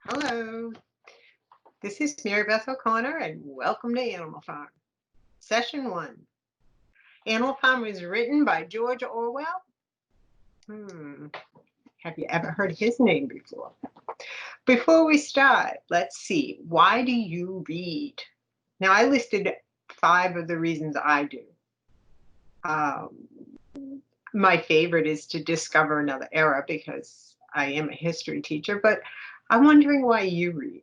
Hello, this is Mary Beth O'Connor, and welcome to Animal Farm. Session 1. Animal Farm was written by George Orwell. Have you ever heard his name before? Before we start, let's see. Why do you read? Now, I listed 5 of the reasons I do. My favorite is to discover another era because I am a history teacher, but I'm wondering why you read.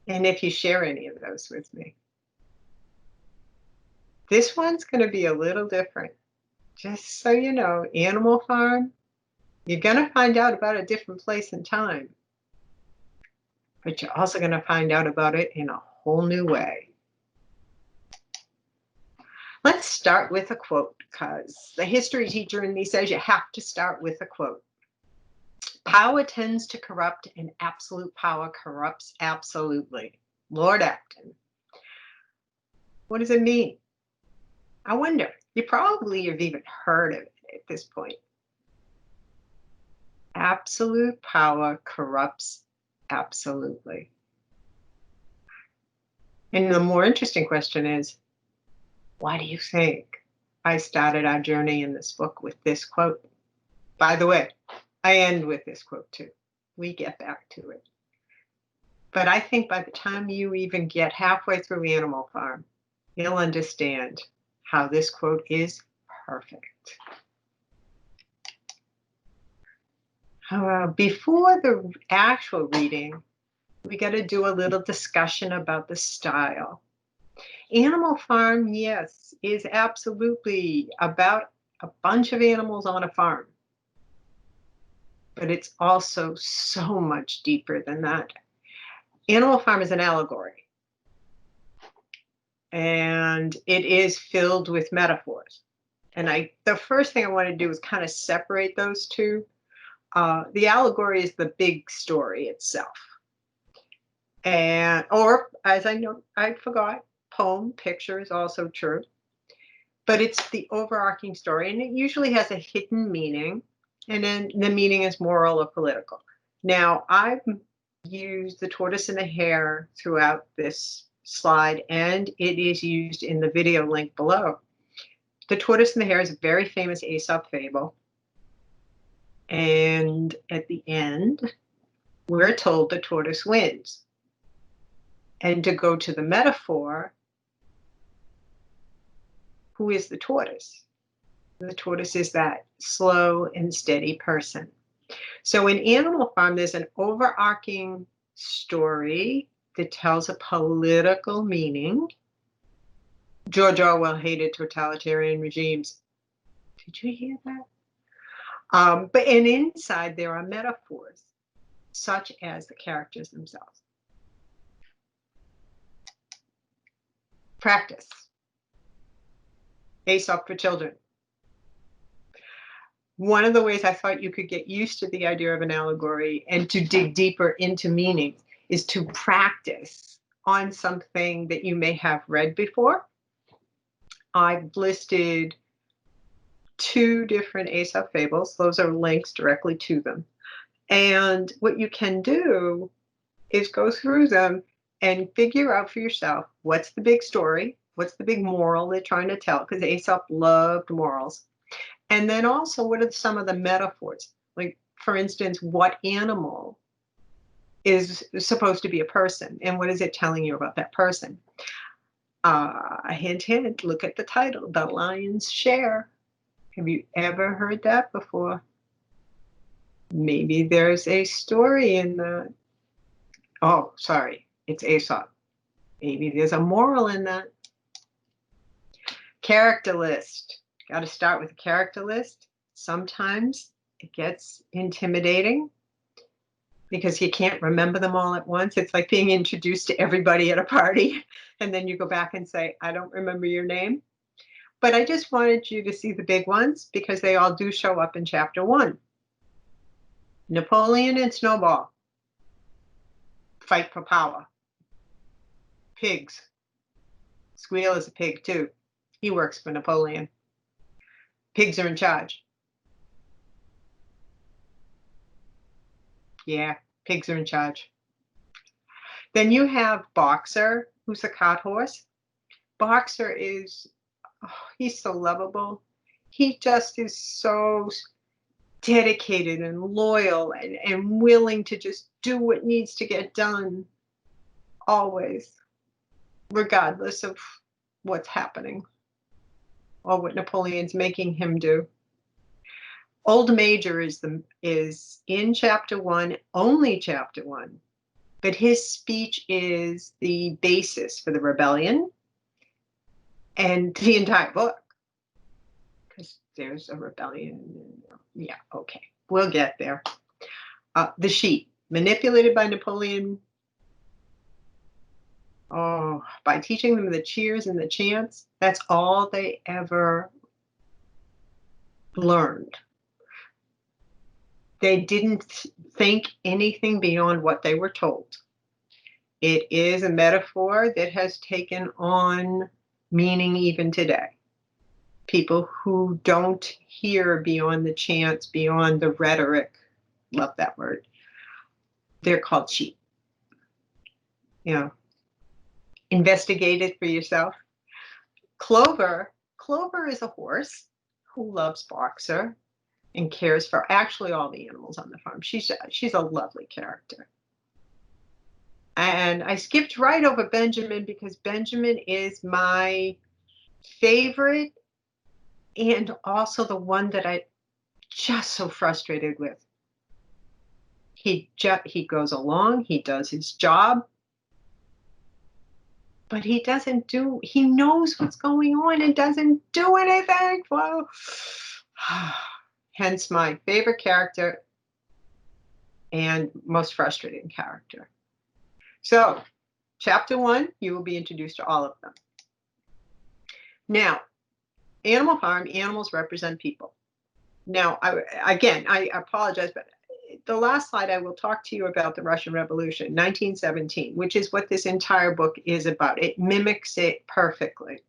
And if you share any of those with me. This one's going to be a little different. Just so you know, Animal Farm, you're going to find out about a different place and time. But you're also going to find out about it in a whole new way. Let's start with a quote, because the history teacher in me says you have to start with a quote. Power tends to corrupt, and absolute power corrupts absolutely. Lord Acton. What does it mean? I wonder. You probably have even heard of it at this point. Absolute power corrupts absolutely. And the more interesting question is, why do you think I started our journey in this book with this quote? By the way, I end with this quote too. We get back to it. But I think by the time you even get halfway through Animal Farm, you'll understand how this quote is perfect. Before the actual reading, we got to do a little discussion about the style. Animal Farm, yes, is absolutely about a bunch of animals on a farm. But it's also so much deeper than that. Animal Farm is an allegory. And it is filled with metaphors. And the first thing I want to do is kind of separate those two. The allegory is the big story itself. Or, as I forgot, poem, picture is also true. But it's the overarching story, and it usually has a hidden meaning, and then the meaning is moral or political. Now, I've used the tortoise and the hare throughout this slide, and it is used in the video link below. The tortoise and the hare is a very famous Aesop fable. And at the end, we're told the tortoise wins. And to go to the metaphor, who is the tortoise? The tortoise is that slow and steady person. So in Animal Farm, there's an overarching story that tells a political meaning. George Orwell hated totalitarian regimes. Did you hear that? But inside there are metaphors, such as the characters themselves. Practice. Aesop for children. One of the ways I thought you could get used to the idea of an allegory and to dig deeper into meanings is to practice on something that you may have read before. I've listed 2 different Aesop fables. Those are links directly to them. And what you can do is go through them and figure out for yourself what's the big story, what's the big moral they're trying to tell, because Aesop loved morals. And then also, what are some of the metaphors? Like, for instance, what animal is supposed to be a person, and what is it telling you about that person? Hint, hint, look at the title, The Lion's Share. Have you ever heard that before? Maybe there's a story in that. Oh, sorry, it's Aesop. Maybe there's a moral in that. Character list. Got to start with a character list. Sometimes it gets intimidating because you can't remember them all at once. It's like being introduced to everybody at a party, and then you go back and say, I don't remember your name. But I just wanted you to see the big ones because they all do show up in chapter 1. Napoleon and Snowball fight for power. Pigs. Squeal is a pig too. He works for Napoleon. Pigs are in charge. Yeah, Pigs are in charge. Then you have Boxer, who's a cart horse. Boxer is, oh, he's so lovable. He just is so dedicated and loyal and willing to just do what needs to get done always, regardless of what's happening or what Napoleon's making him do. Old Major is in chapter 1, only chapter 1, but his speech is the basis for the rebellion and the entire book. Because there's a rebellion. Yeah, okay, we'll get there. The sheep, manipulated by Napoleon, by teaching them the cheers and the chants. That's all they ever learned. They didn't think anything beyond what they were told. It is a metaphor that has taken on meaning even today. People who don't hear beyond the chants, beyond the rhetoric, love that word, they're called sheep. You know, investigate it for yourself. Clover is a horse who loves Boxer and cares for actually all the animals on the farm. She's a lovely character. And I skipped right over Benjamin because Benjamin is my favorite and also the one that I just so frustrated with. He goes along, he does his job, but he knows what's going on and doesn't do anything. Well, hence my favorite character and most frustrating character. So, chapter 1, you will be introduced to all of them. Now, Animal Farm, animals represent people. Now, I apologize, but the last slide I will talk to you about the Russian Revolution, 1917, which is what this entire book is about. It mimics it perfectly.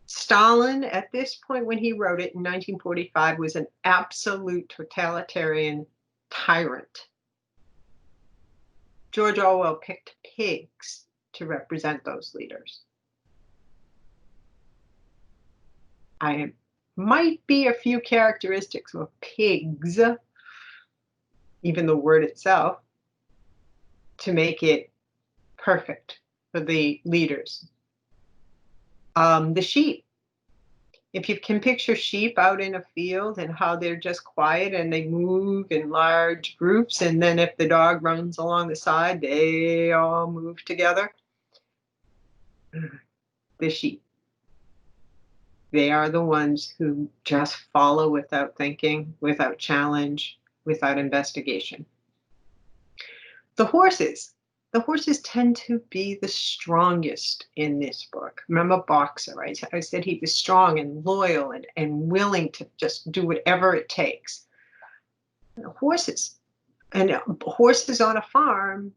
Stalin, at this point when he wrote it in 1945, was an absolute totalitarian tyrant. George Orwell picked pigs to represent those leaders. Might be a few characteristics of pigs, even the word itself, to make it perfect for the leaders. The sheep. If you can picture sheep out in a field and how they're just quiet and they move in large groups, and then if the dog runs along the side, they all move together. The sheep. They are the ones who just follow without thinking, without challenge, without investigation. The horses tend to be the strongest in this book. Remember Boxer, right? I said he was strong and loyal and willing to just do whatever it takes. Horses on a farm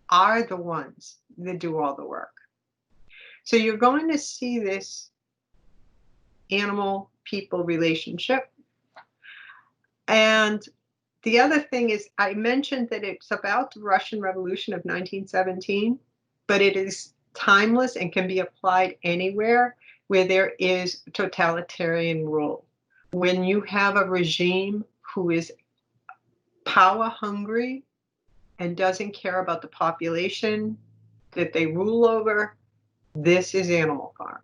are the ones that do all the work. So you're going to see this animal-people relationship. And the other thing is, I mentioned that it's about the Russian Revolution of 1917, but it is timeless and can be applied anywhere where there is totalitarian rule. When you have a regime who is power hungry and doesn't care about the population that they rule over, this is Animal Farm.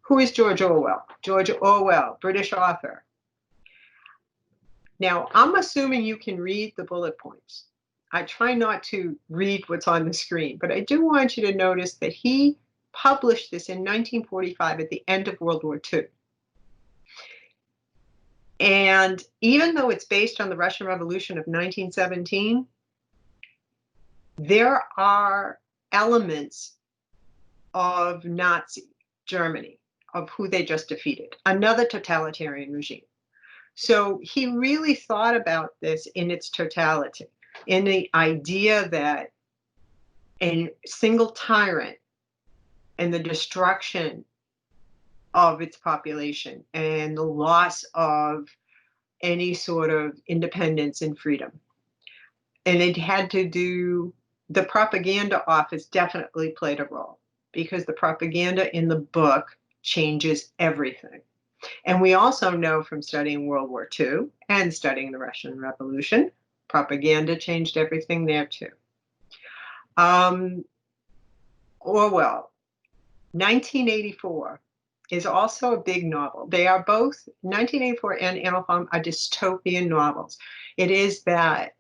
Who is George Orwell? George Orwell, British author. Now, I'm assuming you can read the bullet points. I try not to read what's on the screen, but I do want you to notice that he published this in 1945 at the end of World War II. And even though it's based on the Russian Revolution of 1917, there are elements of Nazi Germany, of who they just defeated, another totalitarian regime. So he really thought about this in its totality, in the idea that a single tyrant and the destruction of its population and the loss of any sort of independence and freedom. And it had to do, the propaganda office definitely played a role, because the propaganda in the book changes everything. And we also know from studying World War II and studying the Russian Revolution, propaganda changed everything there too. Orwell, 1984 is also a big novel. They are both, 1984 and Animal Farm are dystopian novels. It is that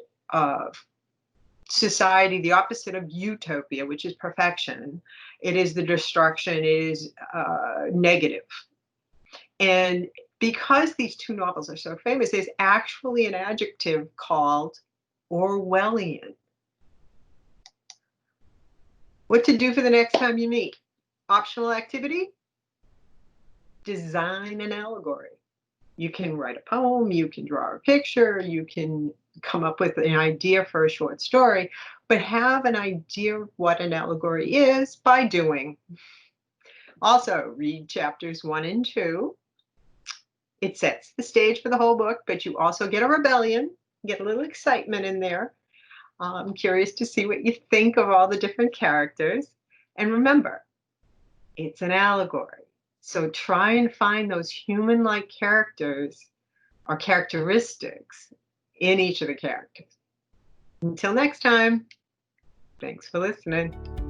society, the opposite of utopia, which is perfection. It is the destruction, it is negative. And because these two novels are so famous, there's actually an adjective called Orwellian. What to do for the next time you meet? Optional activity? Design an allegory. You can write a poem, you can draw a picture, you can come up with an idea for a short story, but have an idea of what an allegory is by doing. Also, read chapters 1 and 2. It sets the stage for the whole book, but you also get a rebellion, get a little excitement in there. I'm curious to see what you think of all the different characters. And remember, it's an allegory. So try and find those human-like characters or characteristics in each of the characters. Until next time, thanks for listening.